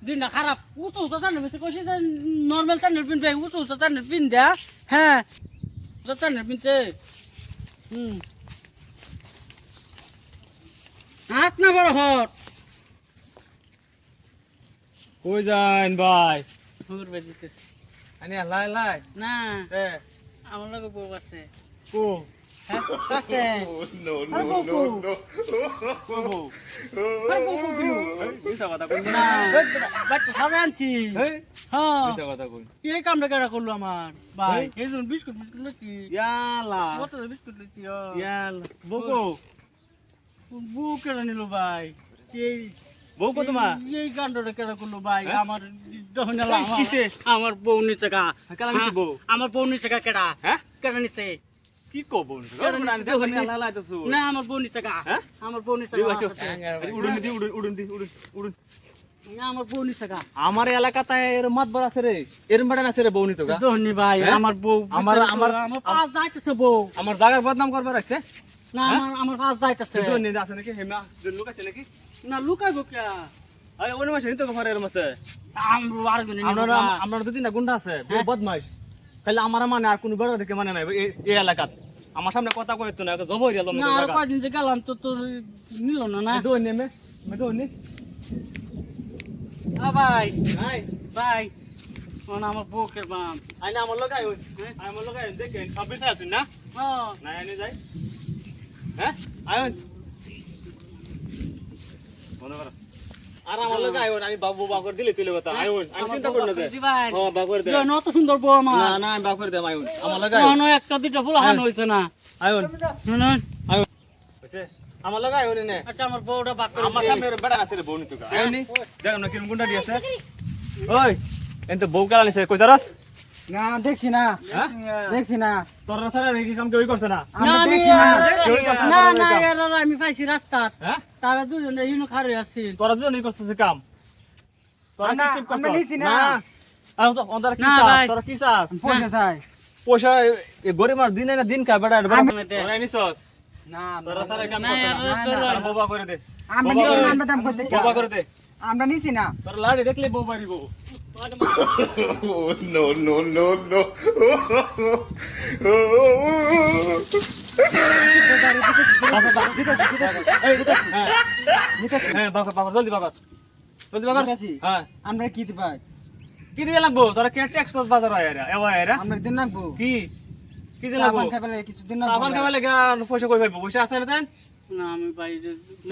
দিনটা খারাপ উঁচু উঁচু চান্ডেল পিনতে কইছি যে নর্মাল চান্ডেল পিনবে উঁচু উঁচু চান্ডেল পিন দেয়া হ্যাঁ চান্ডেল পিনতে হাত না বড় হট কই যান ভাই হুর বাই দিতে আনি লাই লাই না এ আমার লগে বউ আছে কো হ্যাঁ আছে নো নো নো নো কো মিছা কথা কই না বাচ্চা সবাই আনছি এই হ্যাঁ মিছা কথা কই এই কামটা কেডা করলো আমার ভাই এই জন্য বিস্কুট বিস্কুট লইছি ইয়ালা কত বিস্কুট লইছি ইয়ালা বকো বউ কেডা নিল ভাই এই বকো তোমা এই কাণ্ডটা কেডা করলো ভাই আমার যখন কিসে? আমার বউ নিচে গা কালা নিছে বউ আমার বউ নিচে গা কেডা হ্যাঁ কেডা নিচে কি কো বউ না আমি দেখো নি লাই লাইতাছু না আমার বউ নিচে গা হ্যাঁ? আমার বউ নিচে দিও গা আছো উড়ুন উড়ুন না আমার বউ নিচে গা আমার এলাকাতে এর মাতবার আছে রে এর বাড়ান আছে রে বউ নি তো গা ধন্যি ভাই হ্যাঁ? আমার বউ আমার পাঁচ যাইতেছে বউ আমার জায়গার বদনাম করবার আছে না আমার পাঁচ যাইতেছে তো নি আছে নাকি হেমা লোক আছে নাকি না লুকাইবো কে আরে ওনে মাসে নিতে ঘরে এর মাসে আমরা আরেকজন আমরা দুদিন না গুন্ডা আছে বউ বদমাইশ খালি আমার মানে আর কোন বড় দেখে মানে নাই এই এলাকাত আমার সামনে কথা কইতো না জবই গেল না আর কয়দিন যে গেলাম তো তোর নিল না না দোন নে মে দোন নি ভাই নাই ভাই মানে আমার বউকে বাম আইনা আমার লগাই ওই আমার লগাই দেখেন 26 আছেন না হ্যাঁ নাই আইনে যাই হ্যাঁ আইন মনে কর আর আমার লগাই ওই আমি বাবু বাকর দিলে তুই কথা আইন আমি চিন্তা করব না যে হ্যাঁ বাকর দে নত সুন্দর বউ আমার না না আমি বাকর দে আইন আমার লগাই না একটা দুইটা ফুল হান হইছে না আইন শুনুন আইন হইছে আমার লগাই ওই নে আচ্ছা আমার বউটা বাক করে আমার সামনে বেড়া আছে রে বউনি তুই আইন নি দেখ না কিরম গুন্ডা দিয়েছে ওই এনতে বউ কালা নিছে কই যারাস না দেখছি না হ্যাঁ দেখছি না তোর সারা নাকি কাম কেউ করছে না না দেখছি না। কেউই করছে না, না কেউই এরা আমি পাইছি রাস্তা হ্যাঁ তারা দুজনে ইনো খারে আছি তোরা দুজনই করছিস কাম তোরা কি ঠিক করছিস আমরা নিছি না। আর তো ওদের কি না, চাস ভাই। তোরা কি চাস পয়সা চাই পয়সা এ গরিব আর দিন না দিন খায় বেটা তোরা নিছস না তোরা সারা কাম না, করছিস তোরা- তোরা বাবা করে দে আমরা বাবা করে দে। আমরা দাম করতে বাবা করে দে আমরা নিছি না তোরা লাড়ি দেখলে বউ পারিব No, no, no, no. হ্যাঁ বাবা বাবা জলদি বাবা জলদি বাবা হ্যাঁ আমরা কি দিবাই কি দিয়ে লাগবো তোরা কে ট্যাক্স বাজার আয় রে এওয়া আয় রে আমরা দিন লাগবো কি কি দিয়ে লাগবো খাইলে কিছু দিন আবার কেমন লাগে পয়সা কই পাইবো পয়সা আছে না দেন না আমি ভাই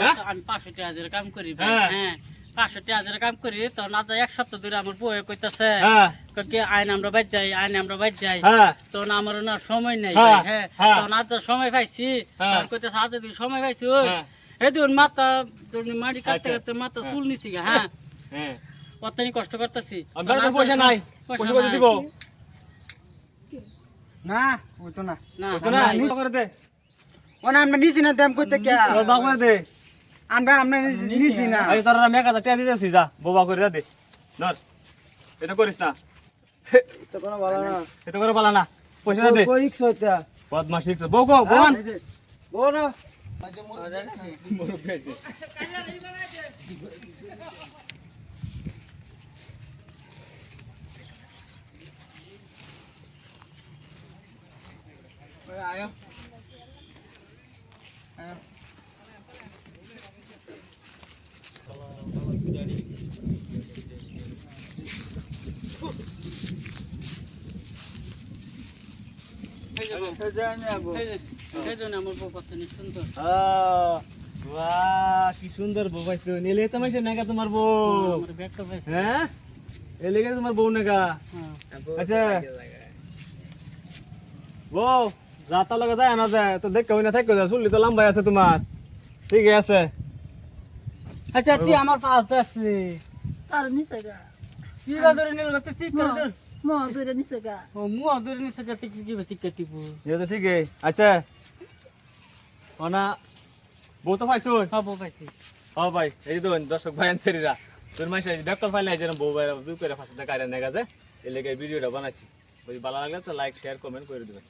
হ্যাঁ? আমি 500 হাজার কাম করি ভাই হ্যাঁ। হ্যাঁ 500 হাজার কাম করি তো না যায় এক সপ্তাহ ধরে আমার বউ কইতাছে হ্যাঁ কি আইন আমরা বাইর যাই আইন আমরা বাইর যাই হ্যাঁ তো না আমার না সময় নাই হ্যাঁ, ভাই, হ্যাঁ হ্যাঁ। তো না তো সময় পাইছি হ্যাঁ। আর কইতাছে আজ দিন সময় পাইছি ওই হ্যাঁ। এই দিন মাথা তুমি মাটি কাটতে আচ্ছা। কাটতে মাথা হ্যাঁ। চুল নিছি গা, হ্যাঁ হ্যাঁ কতনি কষ্ট করতেছি আমার তো পয়সা নাই পয়সা কই দিব না ওই তো না না পয়সা না নিতে করে দে ওনা আমরা নিছি না দাম কইতে কে তোর বাবা করে দে আমরা নিছি না এই তোরা মেকা টাকা দিতেছি যা বাবা করে দে ধর এটা করিস না তো কোনো ভালো না এটা করে বলা না পয়সা দে কই 100 বদমাশ শিখছ বউ গো ভগবান বউ না আয়ো আয়ো কি সুন্দর বউ পাইছো নিলে তো মাইছে নাকা তোমার বউ হ্যাঁ এলে গেছে তোমার বউ নাকা আচ্ছা বউ যাতা লগে যায় না যায় তো দেখ কই না থাকো যা শুনলি তো লম্বাই আছে তোমার ঠিক আছে আচ্ছা তুই আমার পাশ আসলি তার নিচে গা কি বাদরে নিল তুই ঠিক কর মো ধরে নিচে গা ও মু আদরে নিছে কত কি বেশি কতিবু ये तो ठीक है अच्छा ওনা বউ তো পাইছো হবো পাইছি হ্যাঁ ভাই এই তো দর্শক ভাই আনসারিরা তোর মাইসা ডাক্তার ফাইল নাই যেন বউ ভাই দুই করে ফাঁসিতে কাটে নেগা যায় এই লেগে ভিডিওটা বানাইছি যদি ভালো লাগলে তো লাইক শেয়ার কমেন্ট করে দিবেন